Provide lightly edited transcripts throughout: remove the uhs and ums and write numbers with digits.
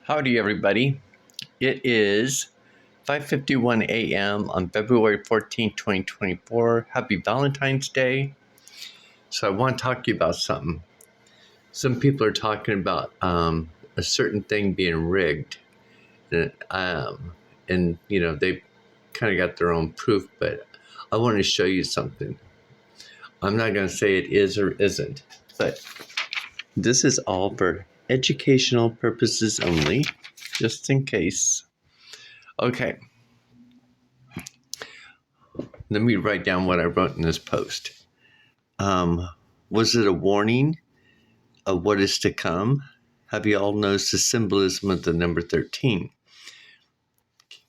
Howdy, everybody. It is 5:51 a.m. on February 14th, 2024. Happy Valentine's Day. So I want to talk to you about something. Some people are talking about a certain thing being rigged. And they kind of got their own proof, but I want to show you something. I'm not going to say it is or isn't, but this is all for educational purposes only, just in case. Okay. Let me write down what I wrote in this post. Was it a warning of what is to come? Have you all noticed the symbolism of the number 13?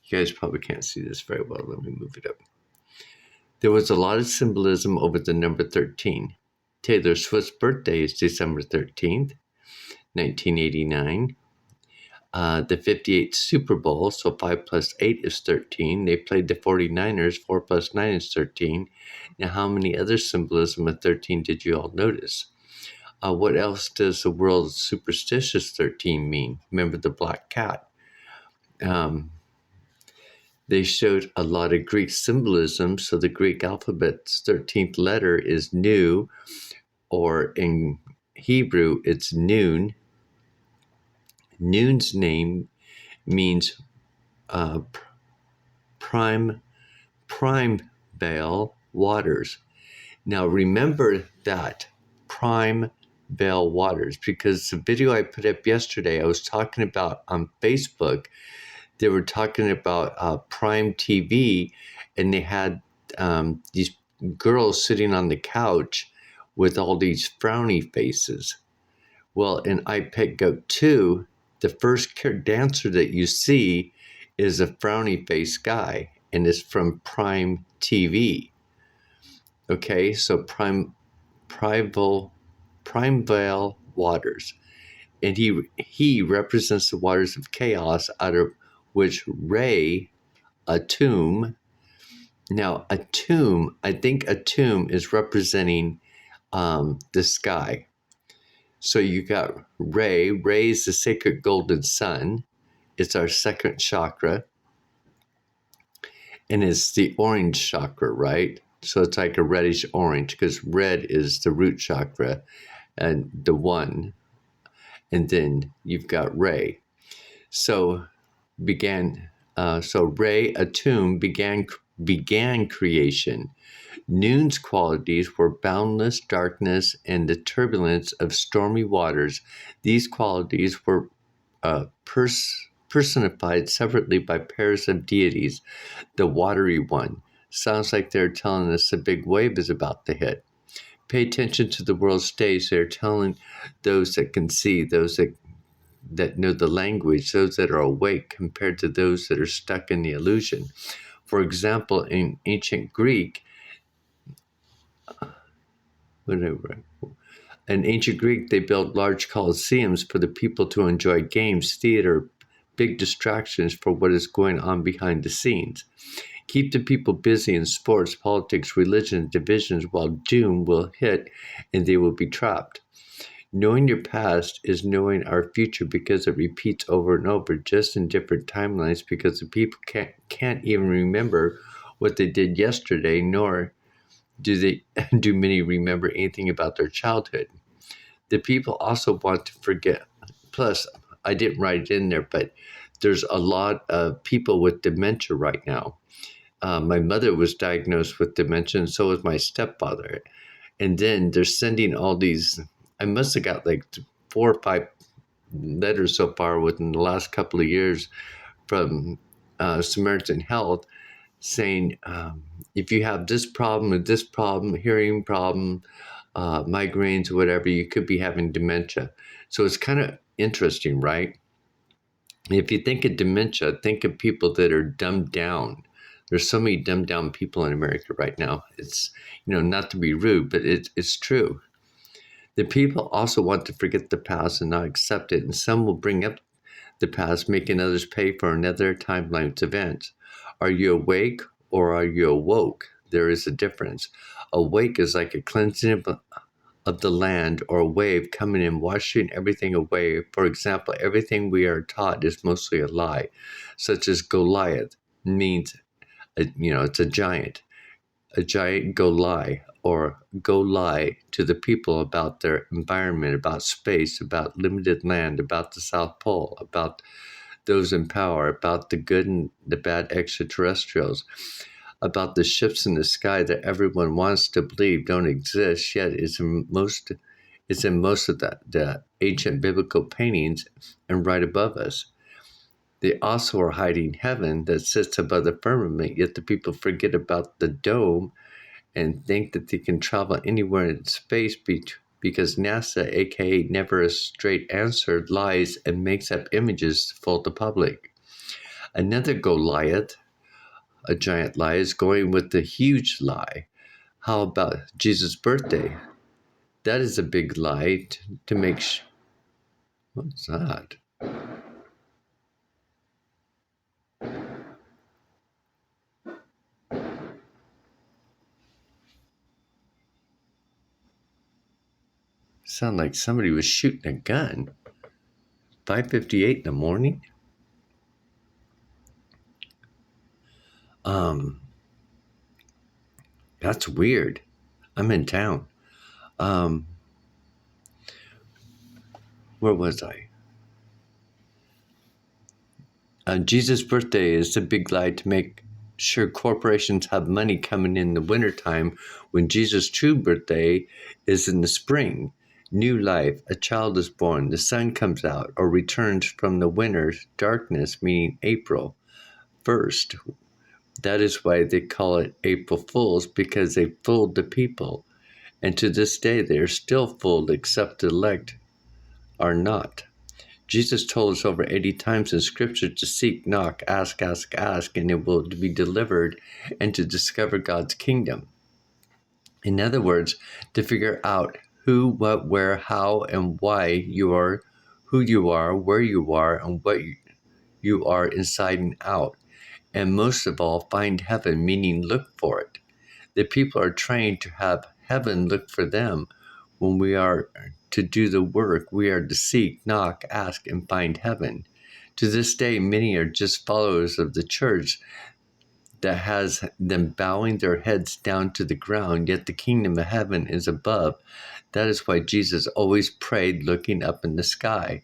You guys probably can't see this very well. Let me move it up. There was a lot of symbolism over the number 13. Taylor Swift's birthday is December 13th, 1989. The 58th Super Bowl, so 5 plus 8 is 13. They played the 49ers, 4 plus 9 is 13. Now, how many other symbolism of 13 did you all notice? What else does the world's superstitious 13 mean? Remember the black cat? They showed a lot of Greek symbolism, so the Greek alphabet's 13th letter is nu, or in Hebrew, it's noon. Noon's name means prime veil waters. Now remember that prime veil waters, because the video I put up yesterday, I was talking about on Facebook. They were talking about Prime TV, and they had these girls sitting on the couch with all these frowny faces. Well, in I Pet Goat 2, the first dancer that you see is a frowny face guy, and it's from Prime TV. Okay, so Prime Veil waters. And he represents the waters of chaos, out of which RE Atum. Now, I think Atum is representing the sky. So you got Re. Re is the sacred golden sun. It's our second chakra. And it's the orange chakra, right? So it's like a reddish orange, because red is the root chakra and the one. And then you've got Re. So Re Atum began creation. Noon's qualities were boundless darkness and the turbulence of stormy waters. These qualities were personified separately by pairs of deities. The watery one sounds like they're telling us a big wave is about to hit. Pay attention to the world stage. They're telling those that can see, those that know the language, those that are awake, compared to those that are stuck in the illusion. For example, in ancient Greek, they built large coliseums for the people to enjoy games, theater, big distractions for what is going on behind the scenes. Keep the people busy in sports, politics, religion, divisions, while doom will hit and they will be trapped. Knowing your past is knowing our future, because it repeats over and over, just in different timelines, because the people can't even remember what they did yesterday, nor do many remember anything about their childhood. The people also want to forget. Plus, I didn't write it in there, but there's a lot of people with dementia right now. My mother was diagnosed with dementia, and so was my stepfather. And then they're sending all these, I must have got like 4 or 5 letters so far within the last couple of years from Samaritan Health, saying, if you have this problem, hearing problem, migraines, whatever, you could be having dementia. So it's kind of interesting, right? If you think of dementia, think of people that are dumbed down. There's so many dumbed down people in America right now. It's, not to be rude, but it's true. The people also want to forget the past and not accept it, and some will bring up the past, making others pay for another timeline's events. Are you awake or are you awoke? There is a difference. Awake is like a cleansing of the land or a wave coming in, washing everything away. For example, everything we are taught is mostly a lie, such as Goliath means, it's a giant. A giant go lie, or go lie to the people about their environment, about space, about limited land, about the South Pole, about those in power, about the good and the bad extraterrestrials, about the ships in the sky that everyone wants to believe don't exist, yet it's in most of the ancient biblical paintings and right above us. They also are hiding heaven that sits above the firmament, yet the people forget about the dome and think that they can travel anywhere in space because NASA, aka Never a Straight Answer, lies and makes up images to fool the public. Another Goliath, a giant lie, is going with the huge lie. How about Jesus' birthday? That is a big lie to make what's that? Sound like somebody was shooting a gun. 5:58 in the morning? That's weird. I'm in town. Where was I? Jesus' birthday is a big lie to make sure corporations have money coming in the wintertime when Jesus' true birthday is in the spring. New life, a child is born, the sun comes out or returns from the winter's darkness, meaning April 1st. That is why they call it April Fools, because they fooled the people. And to this day, they are still fooled, except the elect are not. Jesus told us over 80 times in Scripture to seek, knock, ask, and it will be delivered, and to discover God's kingdom. In other words, to figure out who, what, where, how, and why you are, who you are, where you are, and what you are inside and out. And most of all, find heaven, meaning look for it. The people are trained to have heaven look for them. When we are to do the work, we are to seek, knock, ask, and find heaven. To this day, many are just followers of the church that has them bowing their heads down to the ground, yet the kingdom of heaven is above. That is why Jesus always prayed looking up in the sky.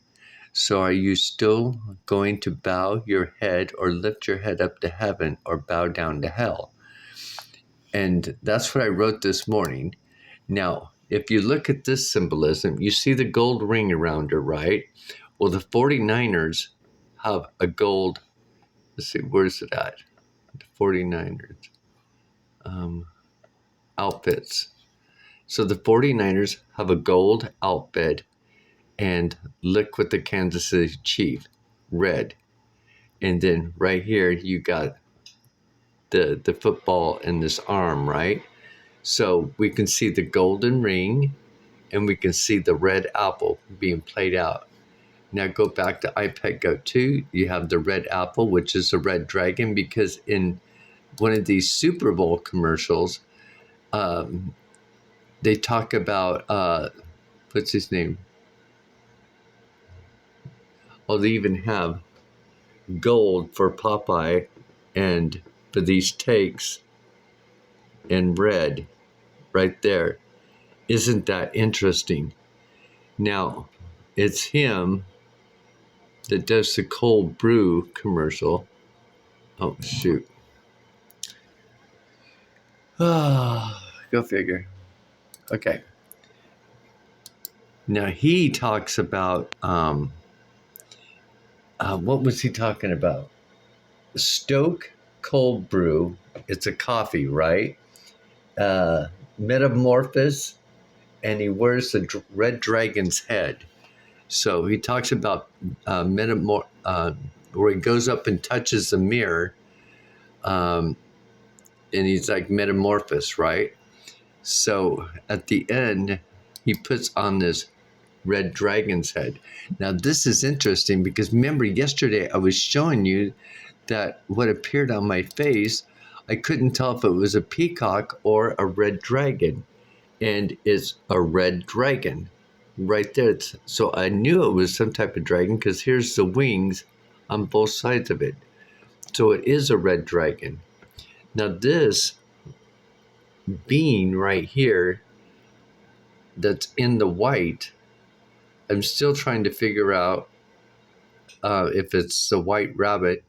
So are you still going to bow your head or lift your head up to heaven or bow down to hell? And that's what I wrote this morning. Now, if you look at this symbolism, you see the gold ring around her, right? Well, the 49ers have a gold, let's see, where's it at? The 49ers outfits. So the 49ers have a gold outfit and look with the Kansas City Chief, red. And then right here, you got the football in this arm, right? So we can see the golden ring and we can see the red apple being played out. Now go back to iPad Go 2. You have the red apple, which is a red dragon, because in one of these Super Bowl commercials, they talk about, what's his name? Oh, they even have gold for Popeye and for these takes in red right there. Isn't that interesting? Now, it's him that does the cold brew commercial. Oh, shoot. Go figure. Okay. Now, he talks about, what was he talking about? Stoke cold brew. It's a coffee, right? Metamorphosis, and he wears the red dragon's head. So he talks about where he goes up and touches the mirror, and he's like metamorphosis, right? So at the end, he puts on this red dragon's head. Now this is interesting because remember yesterday I was showing you that what appeared on my face, I couldn't tell if it was a peacock or a red dragon. and it's a red dragon right there. So I knew it was some type of dragon because here's the wings on both sides of it. So it is a red dragon. Now this being right here that's in the white, I'm still trying to figure out if it's the white rabbit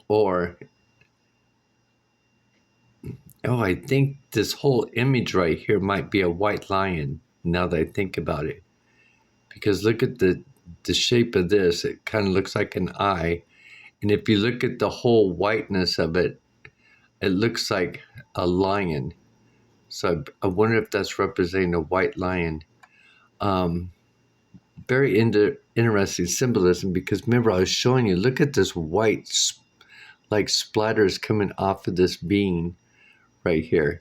or, oh, I think this whole image right here might be a white lion now that I think about it. Because look at the shape of this, it kind of looks like an eye. And if you look at the whole whiteness of it, it looks like a lion. So I wonder if that's representing a white lion. Very interesting symbolism because remember I was showing you, look at this white like splatters coming off of this being right here.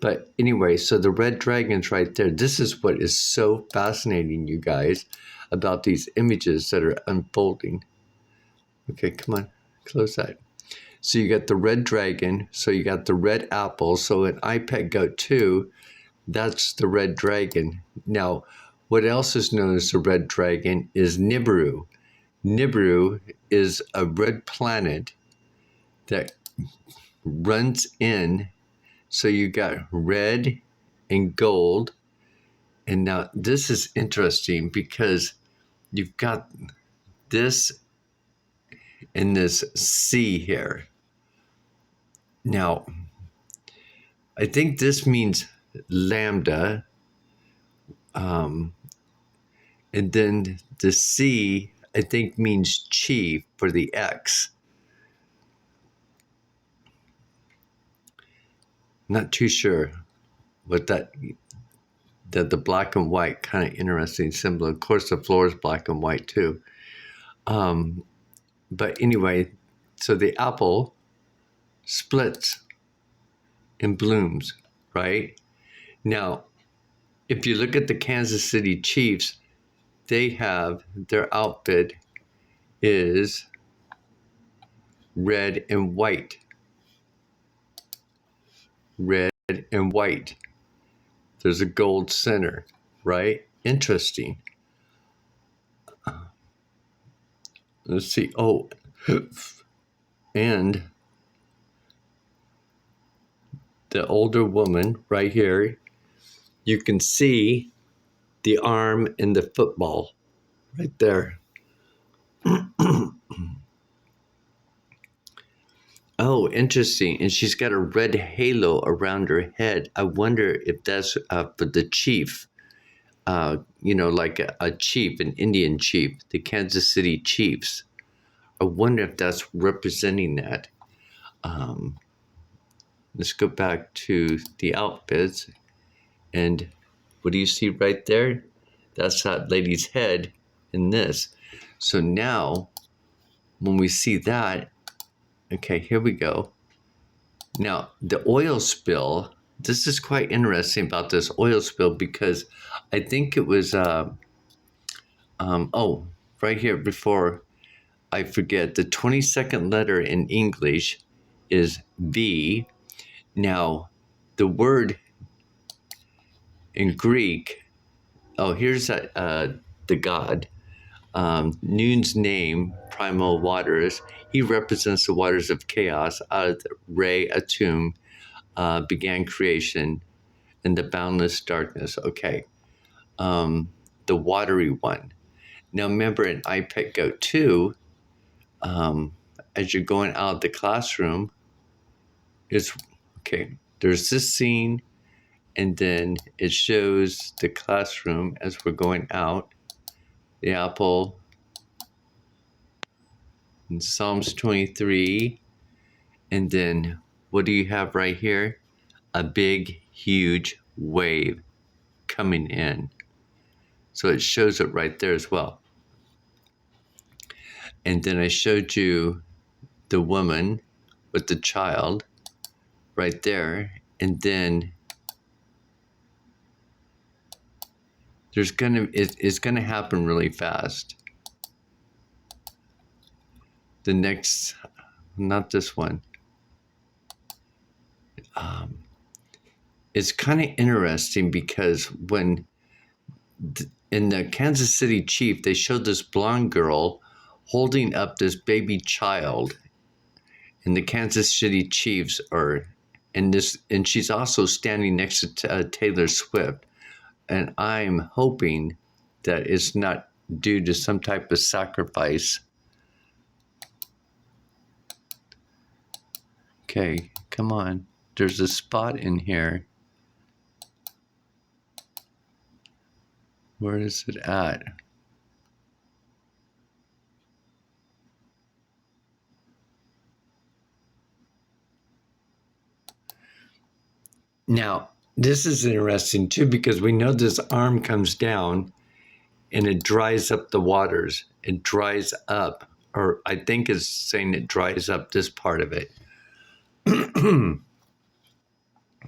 But anyway, so the red dragon's right there. This is what is so fascinating, you guys, about these images that are unfolding. Okay, come on, close that. So you got the red dragon, so you got the red apple. So in iPet Goat 2, that's the red dragon. Now, what else is known as the red dragon is Nibiru. Nibiru is a red planet that runs in. So you got red and gold. And now this is interesting because you've got this and this C here. Now, I think this means lambda. And then the C, I think, means chief for the X. Not too sure what that the black and white kind of interesting symbol. Of course, the floor is black and white too. But anyway, so the apple splits and blooms, right? Now, if you look at the Kansas City Chiefs, they have their outfit is red and white. Red and white. There's a gold center, right? Interesting. Let's see. Oh, and the older woman right here, you can see the arm in the football right there. Oh, interesting. And she's got a red halo around her head. I wonder if that's for the chief. Like a chief, an Indian chief, the Kansas City Chiefs. I wonder if that's representing that. Let's go back to the outfits. And what do you see right there? That's that lady's head in this. So now, when we see that, okay, here we go. Now, the oil spill, this is quite interesting about this oil spill because I think it was, right here before I forget, the 22nd letter in English is V. Now, the word in Greek, here's the god. Noon's name, primal waters, he represents the waters of chaos. Out of the RE Atum began creation in the boundless darkness. Okay. The watery one. Now remember in iPet Goat 2, as you're going out of the classroom, there's this scene, and then it shows the classroom as we're going out, the apple, in Psalms 23, and then what do you have right here? A big, huge wave coming in. So it shows it right there as well. And then I showed you the woman with the child right there. And then it's gonna happen really fast. The next, not this one. it's kind of interesting because when in the Kansas City Chief, they showed this blonde girl holding up this baby child, and the Kansas City Chiefs are in this, and she's also standing next to Taylor Swift. And I'm hoping that it's not due to some type of sacrifice. Okay, come on. There's a spot in here. Where is it at? Now, this is interesting too because we know this arm comes down and it dries up the waters. It dries up, or I think it's saying it dries up this part of it.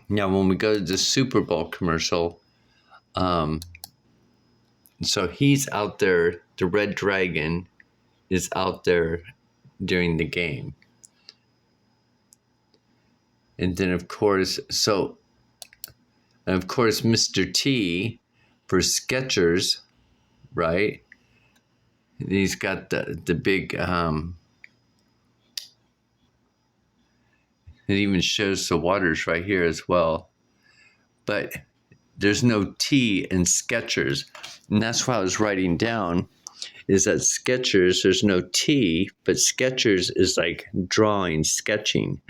Now, when we go to the Super Bowl commercial, so he's out there, the Red Dragon is out there during the game. And then, of course, Mr. T for Skechers, right? He's got the big, it even shows the waters right here as well. But there's no T in Skechers. And that's what I was writing down, is that Skechers, there's no T, but Skechers is like drawing, sketching.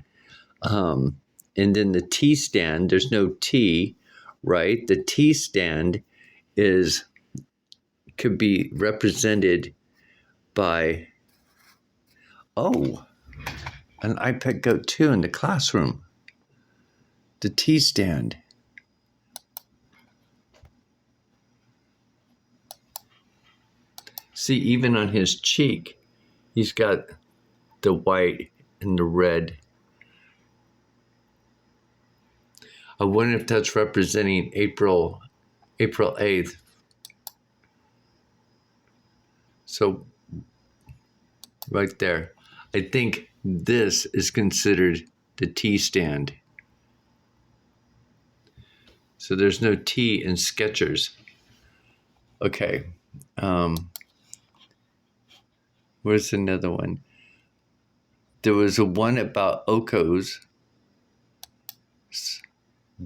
And then the T stand, there's no T, right? The T stand could be represented by, an iPad Go 2 in the classroom. The T stand. See, even on his cheek, he's got the white and the red. I wonder if that's representing April 8th. So, right there. I think this is considered the T stand. So there's no T in Skechers. Okay. Where's another one? There was a one about Oko's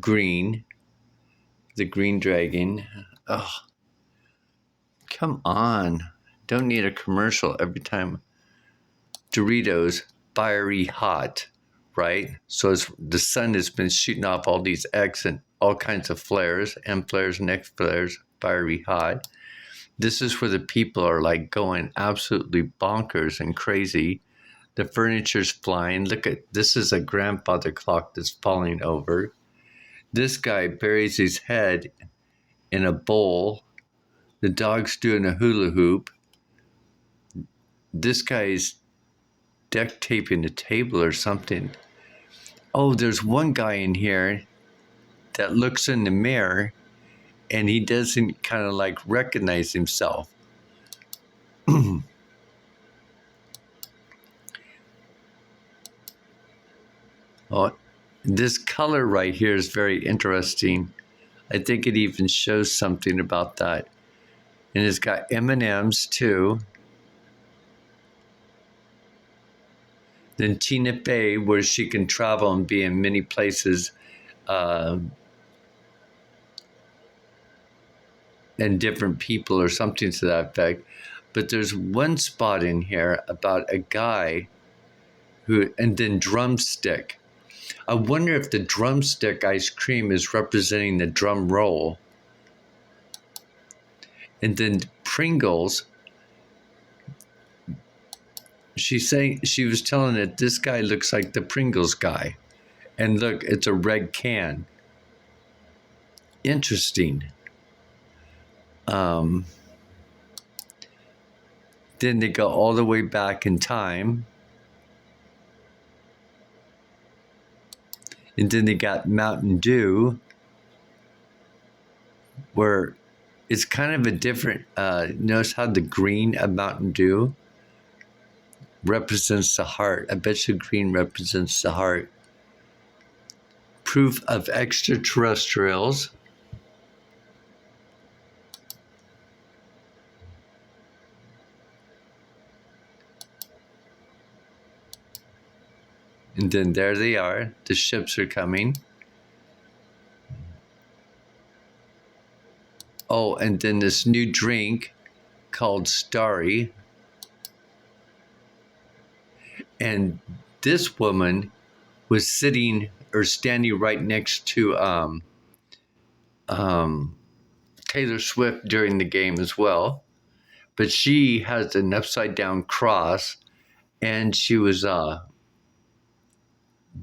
green, the green dragon. Oh, come on. Don't need a commercial every time. Doritos, fiery hot, right? So as the sun has been shooting off all these X and all kinds of flares, M flares and X flares, fiery hot. This is where the people are like going absolutely bonkers and crazy. The furniture's flying. Look at, this is a grandfather clock that's falling over. This guy buries his head in a bowl. The dog's doing a hula hoop. This guy's duct taping a table or something. Oh, there's one guy in here that looks in the mirror and he doesn't kind of like recognize himself. Oh, this color right here is very interesting. I think it even shows something about that. And it's got M&Ms too. Then Tina Fey, where she can travel and be in many places and different people or something to that effect. But there's one spot in here about a guy who, and then drumstick. I wonder if the drumstick ice cream is representing the drum roll. And then Pringles, she was telling it, this guy looks like the Pringles guy. And look, it's a red can. Interesting. Then they go all the way back in time. And then they got Mountain Dew, where it's kind of a different, notice how the green of Mountain Dew represents the heart. I bet you green represents the heart. proof of extraterrestrials. And then there they are. The ships are coming. Oh, and then this new drink called Starry. And this woman was sitting or standing right next to Taylor Swift during the game as well. But she has an upside down cross, and she was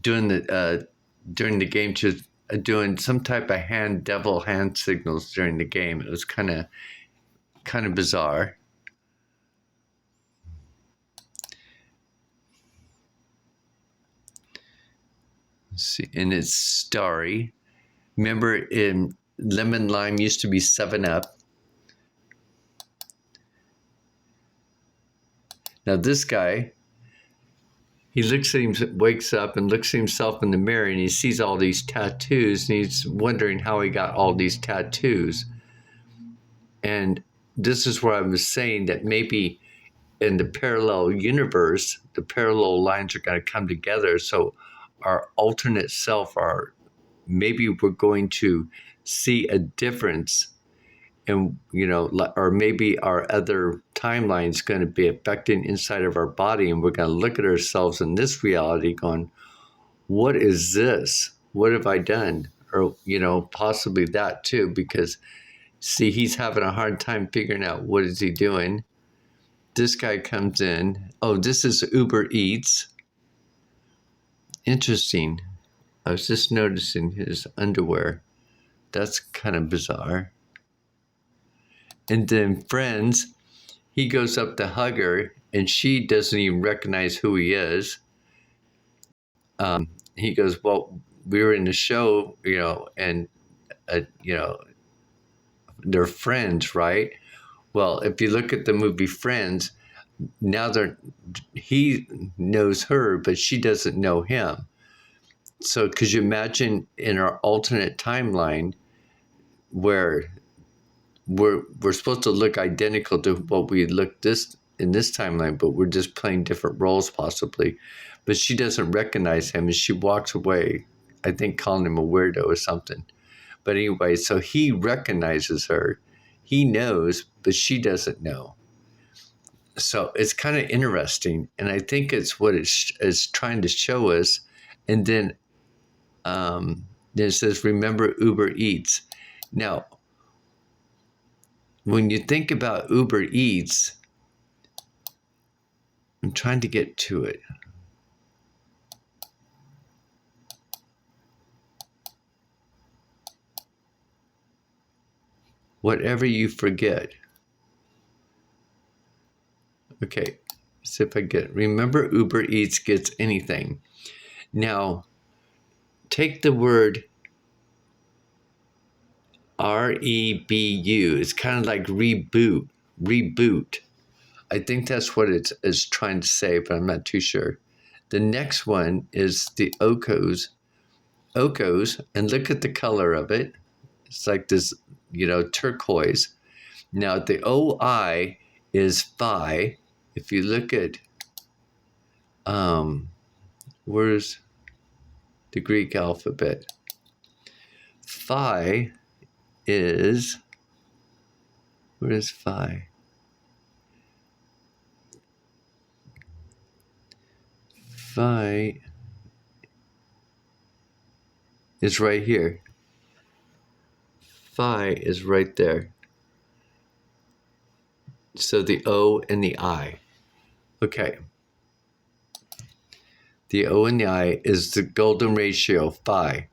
doing the during the game. She was doing some type of devil hand signals during the game. It was kind of bizarre. Let's see, and it's Starry. Remember, in lemon lime used to be 7-Up. Now this guy, he looks at him, wakes up and looks at himself in the mirror, and he sees all these tattoos, and he's wondering how he got all these tattoos. And this is where I was saying that maybe in the parallel universe, the parallel lines are going to come together. So our alternate self, maybe we're going to see a difference, and or maybe our other timeline is going to be affecting inside of our body, and we're going to look at ourselves in this reality going, what is this? What have I done? Or possibly that too, because see, he's having a hard time figuring out what is he doing. This guy comes in. Oh, this is Uber Eats. Interesting. I was just noticing his underwear. That's kind of bizarre. And then Friends, he goes up to hug her, and she doesn't even recognize who he is. He goes, well, we were in the show, and, they're friends, right? Well, if you look at the movie Friends, now he knows her, but she doesn't know him. So could you imagine in our alternate timeline where we're supposed to look identical to what we look in this timeline, but we're just playing different roles possibly. But she doesn't recognize him, and she walks away, I think calling him a weirdo or something. But anyway, so he recognizes her. He knows, but she doesn't know. So it's kind of interesting, and I think it's what it's trying to show us. And then it says, remember Uber Eats. Now, when you think about Uber Eats, I'm trying to get to it. Whatever you forget. Okay, see if I get it. Remember Uber Eats gets anything. Now, take the word REBU. It's kind of like reboot. I think that's what it's trying to say, but I'm not too sure. The next one is the Okos, and look at the color of it. It's like this, turquoise. Now the OI is phi. If you look at, where's the Greek alphabet? Phi is, where is phi? Phi is right here. Phi is right there. So the O and the I. Okay. The O and the I is the golden ratio, phi.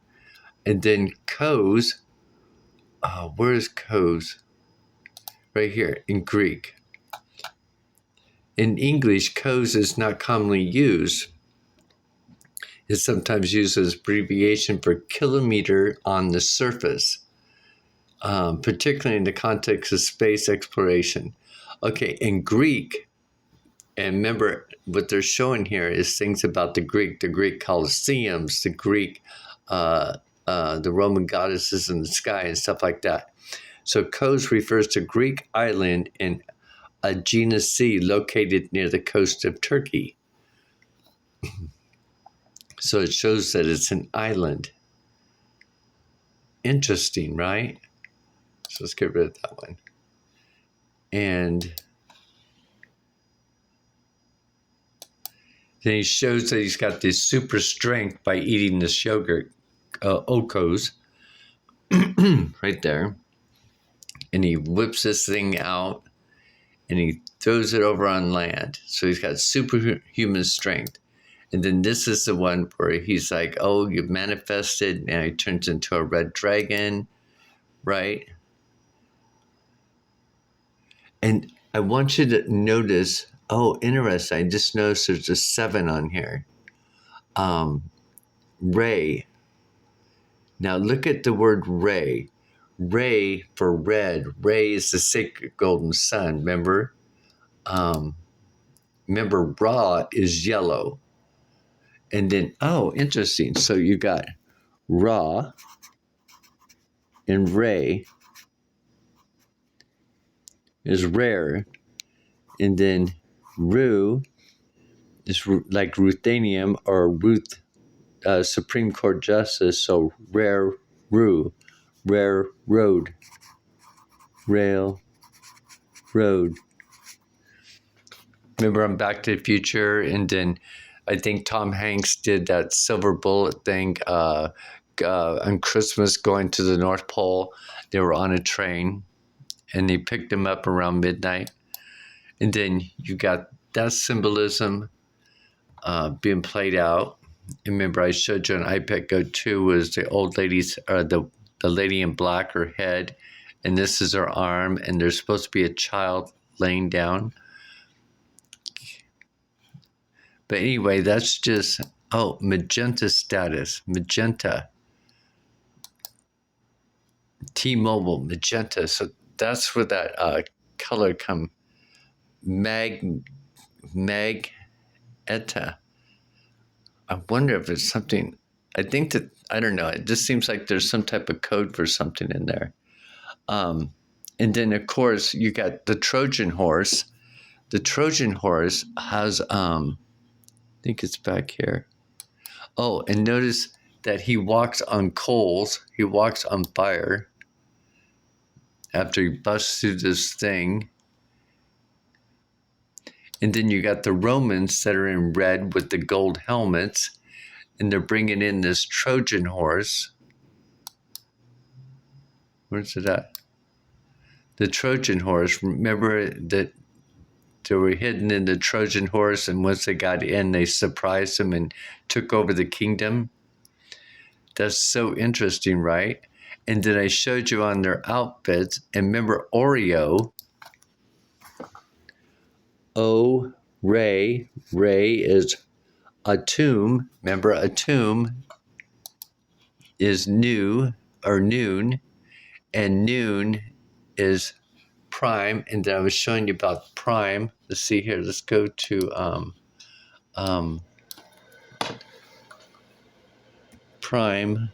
And then cos, where is cos? Right here in Greek. In English, cos is not commonly used. It's sometimes used as abbreviation for kilometer on the surface, particularly in the context of space exploration. Okay, in Greek, and remember what they're showing here is things about the Greek Colosseums, the Greek the Roman goddesses in the sky and stuff like that. So Kos refers to Greek island in Aegean Sea located near the coast of Turkey. So it shows that it's an island. Interesting, right? So let's get rid of that one. And then he shows that he's got this super strength by eating this yogurt, Okos, right there. And he whips this thing out and he throws it over on land. So he's got superhuman strength. And then this is the one where he's like, oh, you've manifested. And he turns into a red dragon, right? And I want you to notice, oh, interesting. I just noticed there's a 7 on here. Ray. Now look at the word Ray. Ray for red. Ray is the sacred golden sun, remember? Remember, Ra is yellow. And then, oh, interesting. So you got Ra and Ray is rare. And then Ru is like Ruthenium or Ruth, Supreme Court Justice. So rare Ru, rare road, rail, road. Remember on Back to the Future, and then I think Tom Hanks did that silver bullet thing on Christmas going to the North Pole. They were on a train, and they picked him up around midnight. And then you got that symbolism being played out. And remember, I showed you an iPad Go 2 was the old lady's, or the lady in black, her head, and this is her arm, and there's supposed to be a child laying down. But anyway, that's just, oh, magenta status, magenta. T-Mobile, magenta. So that's where that color come, magenta. I wonder if it's something, I think that, I don't know, it just seems like there's some type of code for something in there. And then, of course, you got the Trojan horse. The Trojan horse has, I think it's back here. Oh, and notice that he walks on coals. He walks on fire after he busts through this thing. And then you got the Romans that are in red with the gold helmets. And they're bringing in this Trojan horse. Where's it at? The Trojan horse. Remember that they were hidden in the Trojan horse, and once they got in, they surprised them and took over the kingdom. That's so interesting, right? And then I showed you on their outfits, and remember Oreo. O, Ray. Ray is Atum. Remember, Atum is new or noon, and noon is prime. And then I was showing you about prime. Let's see here. Let's go to prime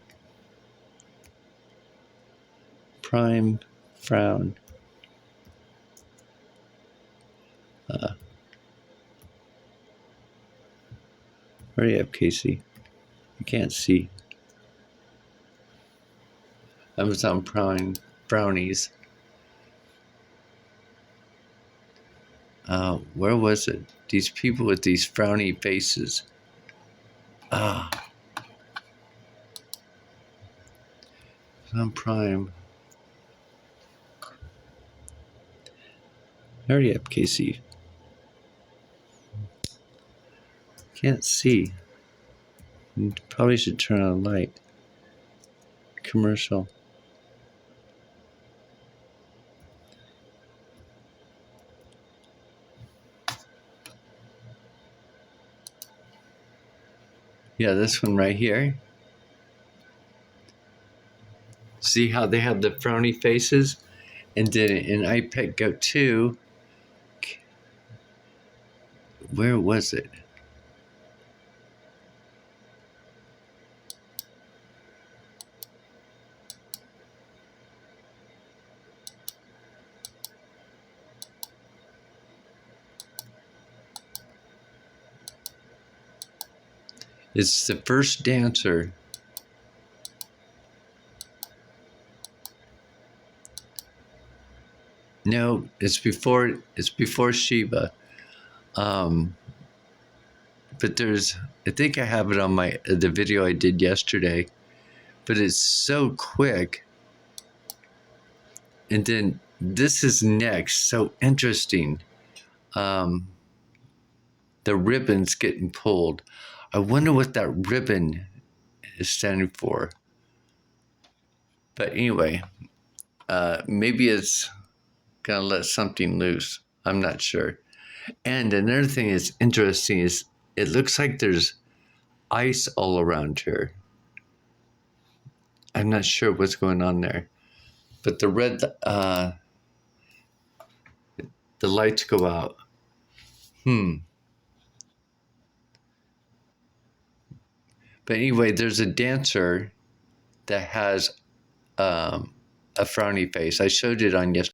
frown. Hurry up, Casey. I can't see. Amazon Prime brownies. Where was it? These people with these frowny faces. Amazon Prime. Hurry up, Casey. Can't see. Probably should turn on a light. Commercial. Yeah, this one right here. See how they have the frowny faces? And then in iPad Go 2, where was it? It's the first dancer. No, it's before Sheba. Um, but I think I have it on the video I did yesterday, but it's so quick. And then this is next. So interesting. The ribbon's getting pulled. I wonder what that ribbon is standing for. But anyway, maybe it's gonna let something loose. I'm not sure. And another thing that's interesting is it looks like there's ice all around here. I'm not sure what's going on there. But the lights go out. But anyway, there's a dancer that has a frowny face. I showed it on yesterday.